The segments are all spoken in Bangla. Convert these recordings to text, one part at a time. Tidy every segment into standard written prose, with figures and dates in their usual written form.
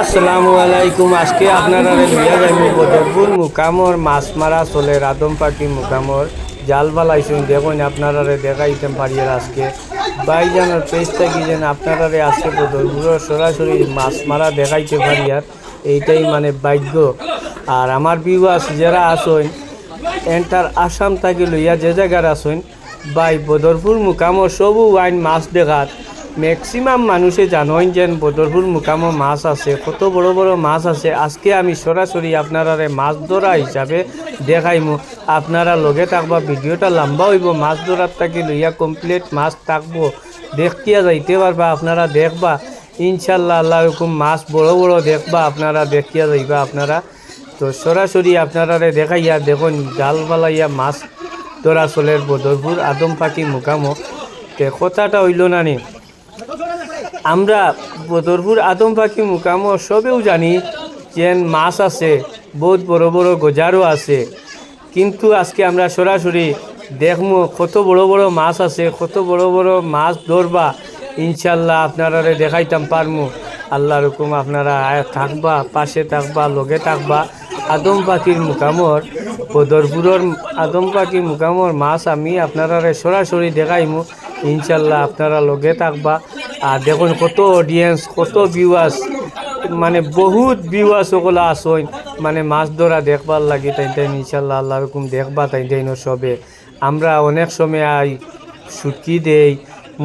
আসসালামু আলাইকুম। আজকে আপনারা লইয়া যাইব বদরপুর মুকামর মাছ মারা চলে রাদম পাখি মুকামর জাল বালাইছেন দেখুন আপনারা দেখাইতে পারি। আজকে বাইজানের পেজ থাকি যেন আপনারা আজকে বদরপুরের সরাসরি মাছ মারা দেখাইতে পারি। আর এইটাই মানে ভাগ্য। আর আমার বিবাস যারা আসেন এন্টার আসাম থাকি লইয়া যে জায়গার আসেন বাই বদরপুর মুকামর সবু আইন মাছ দেখার ম্যাক্সিমাম মানুষে জানেন যে বদরপুর মুকামো মাছ আছে, কত বড় বড় মাছ আছে। আজকে আমি সরাসরি আপনারা মাছ ধরা হিসাবে দেখাইমু। আপনারা লগে থাকবা, ভিডিওটা লম্বা হইব, মাছ ধরার থাকি লইয়া কমপ্লিট মাছ থাকবো, দেখিয়া যাইতে পারবা। আপনারা দেখবা ইনশাল্লাহ আল্লাহ হুকুম মাছ বড় বড় দেখবা, আপনারা দেখিয়া যাইবা। আপনারা তো সরাসরি আপনারা দেখাইয়া দেখুন জাল বালাইয়া মাছ ধরা চলের বদরপুর আদম পাখি মুকামো। তে কথাটা হইল না নি, আমরা বদরপুর আদম পাখি মুকামো সবেও জানি যে মাছ আছে, বহুত বড় বড় গজারও আছে। কিন্তু আজকে আমরা সরাসরি দেখমু কত বড় বড় মাছ আছে, কত বড় বড় মাছ ধরবা ইনশাল্লাহ আপনারা দেখাইতাম পারমু। আল্লাহর হুকুম আপনারা থাকবা, পাশে থাকবা, লগে থাকবা। আদম পাখির মুকামর বদরপুরের আদম পাখি মুকামর মাছ আমি আপনারা সরাসরি দেখাইমু ইনশাল্লাহ। আপনারা লগে থাকবা। আর দেখুন কত অডিয়েন্স, কত ভিউয়ার্স, মানে বহুত ভিউয়ার্স ওগুলো আসেন মানে মাছ ধরা দেখবার লাগে। তাই ইনশাল্লাহ আল্লাহ রকম দেখবা তাই সবে। আমরা অনেক সময় আই সুটকি দেই,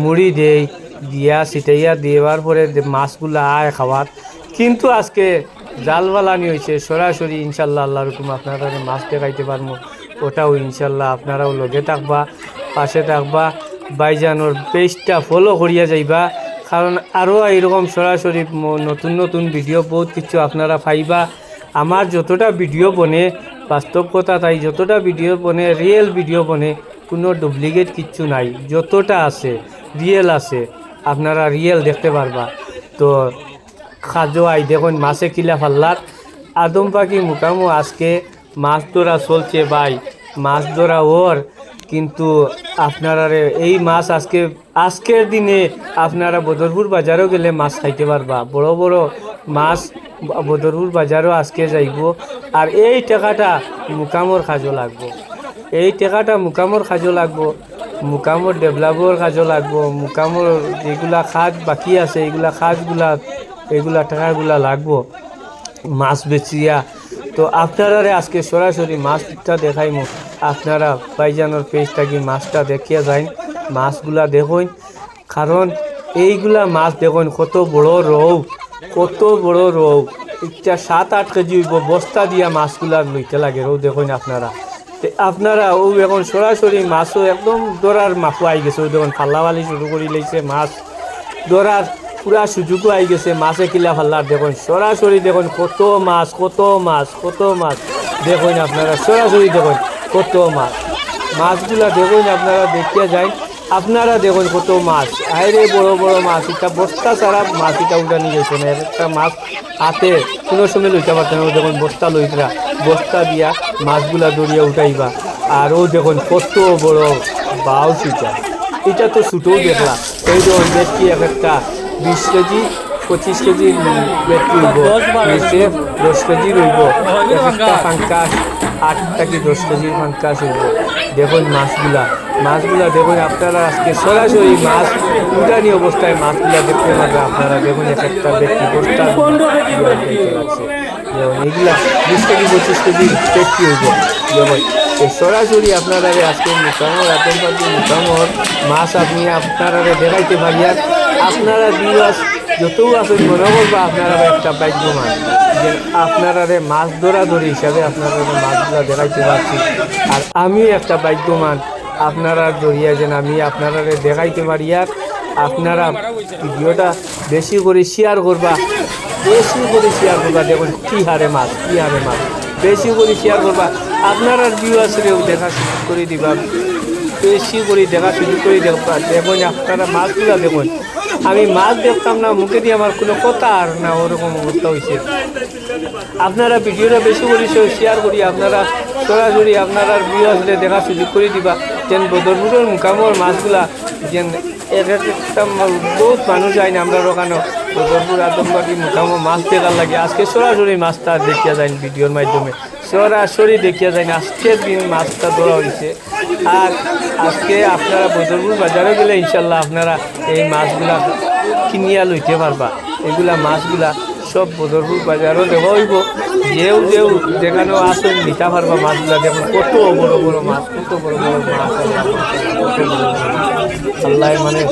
মুড়ি দেই, দিয়া ছিটাইয়া দেওয়ার পরে মাছগুলা আয় খাওয়ার। কিন্তু আজকে জালবালানি হয়েছে সরাসরি ইনশাল্লাহ আল্লাহ রকম আপনারা মাছ দেখাইতে পারবো। ওটাও ইনশাল্লাহ আপনারাও লগে থাকবা, পাশে থাকবা। বাইজানোর পেজটা ফলো করিয়া যাইবা, কারণ আরও এইরকম সরাসরি নতুন নতুন ভিডিও বহুত কিছু আপনারা পাইবা। আমার যতটা ভিডিও বনে বাস্তব কথা, তাই যতটা ভিডিও বনে রিয়েল ভিডিও বনে, কোনো ডুপ্লিকেট কিচ্ছু নাই। যতটা আছে রিয়েল আছে, আপনারা রিয়েল দেখতে পারবা। তো খাজো আই দেখুন মাছে কিলা ফাল্লার আদম পাখি মুকামো আজকে মাছ ধরা চলছে ভাই, মাছ ধরা ওর। কিন্তু আপনারা এই মাছ আজকের দিনে আপনারা বদরপুর বাজারও গেলে মাছ খাইতে পারবা। বড় বড় মাছ বদরপুর বাজারও আজকে যাইব। আর এই টাকাটা মুকামর কাজও লাগবো, এই টাকাটা মুকামর কাজও লাগবো, মুকামর ডেভেলপর কাজও লাগবো। মুকামর যেগুলা কাজ বাকি আছে এগুলা টাকাগুলা লাগবো মাছ বেচিয়া। তো আপনারা আজকে সরাসরি মাছটা দেখাইমু। আপনারা ভাইজানোর পেজটাকে মাছটা দেখিয়া যাইন, মাছগুলা দেখুন। কারণ এইগুলা মাছ দেখুন কত বড় রৌ, কত বড় রৌ। একটা 7-8 কেজি হইব, বস্তা দিয়া মাছগুলা লইতে লাগে রৌ দেখুন আপনারা। আপনারা ও এখন সরাসরি মাছও একদম ধরার মাফু আই গেছে। ওই দেখুন ফাল্লাবালি শুরু করে লইছে, মাছ ধরার পুরা সুযোগও আই গেছে। মাছে কিলা ফাল্লার দেখুন সরাসরি দেখুন কত মাছ, কত মাছ, কত মাছ দেখুন আপনারা সরাসরি দেখুন কত মাছ। মাছগুলা দেখুন আপনারা দেখিয়া যাই। আপনারা দেখুন কত মাছ, আইরে বড় বড় মাছ। এটা বস্তা ছাড়া মাছ এটা উঠা নিয়ে গেছে না। একটা মাছ হাতে কোনো সময় লইতে পারতেন না। দেখুন বস্তা লইতরা, বস্তা দিয়া মাছগুলা দড়িয়া উঠাইবা। আর ও দেখুন কত বড় বাউ সিটা, এটা তো ছুটেও দেখলা। এই দেখুন বেশি একটা 20 কেজি 25 কেজি বেটকি হইব, 10 কেজি রইব। একটা ফাঙ্কাস 8 থেকে 10 কেজির ফাঙ্কাস হইব। দেখুন মাছগুলা দেখুন আপনারা আজকে সরাসরি মাছ উঠানি অবস্থায় মাছগুলা দেখতে পারবে। আপনারা দেখুন একটা ব্যক্তি বস্তা লাগছে। এইগুলা 20 কেজি 25 কেজি বেটকি হইব। যেমন সরাসরি আপনারা আজকে মুকামর আদম পাখি মুকামর মাছ আপনারা দেখাইতে পারি। আর আপনারা বিবাস যতও আছেন মনে করবা আপনারা একটা ভাগ্যমান যে আপনারা মাছ ধরি হিসাবে আপনারা মাছগুলা দেখাইতে পারছি। আর আমিও একটা ভাগ্যমান আপনারা ধরিয়া যেন আমি আপনারা দেখাইতে পারি। আর আপনারা ভিডিওটা বেশি করে শেয়ার করবা, বেশি করে শেয়ার করবা। দেখুন কি হারে মাছ, বেশি করে শেয়ার করবা। আপনারা ভিউয়ার্সরেও দেখা সুযোগ করে দিবা, বেশি করে দেখা সুযোগ করে দেখবা। দেখুন আপনারা মাছগুলা দেখুন। আমি মাছ দেখতাম না, মুখে দিয়ে আমার কোনো কথা আর না, ওরকম অবস্থা হয়েছে। আপনারা ভিডিওটা বেশি করে শেয়ার করি, আপনারা সরাসরি আপনারা ভিউয়ার্সরে দেখা সুযোগ করে দিবা। যেন বদরপুরের মুকামর মাছগুলা যেন একটা বহুত মানুষ যায় না আমরা ওখানে বদরপুর আদমবাড়ি মোকামো মাছ দেখার লাগে আজকে সরাসরি মাছটা দেখিয়া যায় ভিডিওর মাধ্যমে সরাসরি দেখিয়া যায় না আজকের দিন মাছটা ধরা হয়েছে। আর আজকে আপনারা বদরপুর বাজারে গেলে ইনশাল্লাহ আপনারা এই মাছগুলা কিনিয়া লইতে পারবা। এগুলা মাছগুলা সব বদরপুর বাজারও দেওয়া হইব, যেও যেখানেও আসেন নিতে পারবা মাছগুলা। দেখুন কত বড় বড় মাছ, কত বড় বড় মাছ আল্লাহ মানে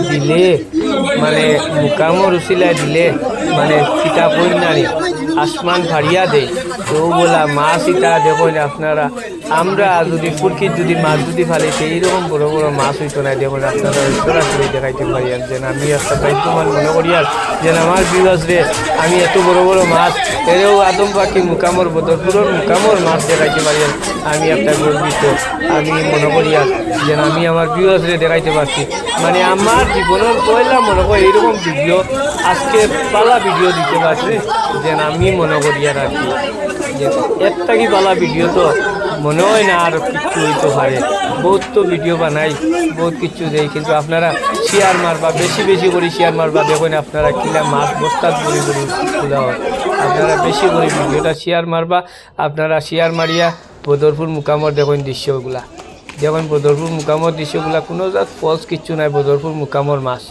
দিলে মানে মুকামর উচিলায় দিলে মানে চিতা করি নারী আসমান ফাড়িয়া দেয়। তো বলা মাছ ইটা দেখুন আপনারা, আমরা যদি ফুরকির যদি মাছ যদি ফালিতে এইরকম বড় বড় মাছ হইতো না। দেখুন আপনারা সরাসরি দেখাইতে পারি আর যেন আমি একটা ভাগ্যবান মনে করি আর যেন আমার বিবাসরে আমি এত বড় বড় মাছ এরেও আদম পাখি মুকামর বদরপুরের মুকামর মাছ দেখাইতে পারি আর আমি একটা গর্বিত আমি মনে করি আর যেন আমি আমার বিবাসরে দেখাইতে পারছি। মানে আমার জীবনের পয়লা মনে করি এইরকম ভিডিও আজকে পালা ভিডিও দিতে পারছি যেন আমি মনে করি আর কি যে একটা কি পালা ভিডিও তো মনে হয় না আর কিছু হইতে পারে। বহুত তো ভিডিও বানাই, বহুত কিছু দেয়, কিন্তু আপনারা শেয়ার মারবা, বেশি বেশি করে শেয়ার মারবা। দেখুন আপনারা কিলা মাছ বস্তাত করে খোলা হয়, আপনারা বেশি করে ভিডিওটা শেয়ার মারবা। আপনারা শেয়ার মারিয়া বদরপুর মুকামর দেখুন দৃশ্যগুলা, দেখুন বদরপুর মুকামর দৃশ্যগুলা কোনো জাত ফলস কিচ্ছু নাই, বদরপুর মুকামর মাছ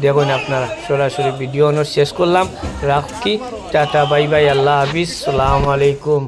দেখুন আপনারা। সরাসরি ভিডিও শেষ করলাম, রাখি, টাটা বাই বাই, আল্লাহ হাফিজ, সালামু আলাইকুম।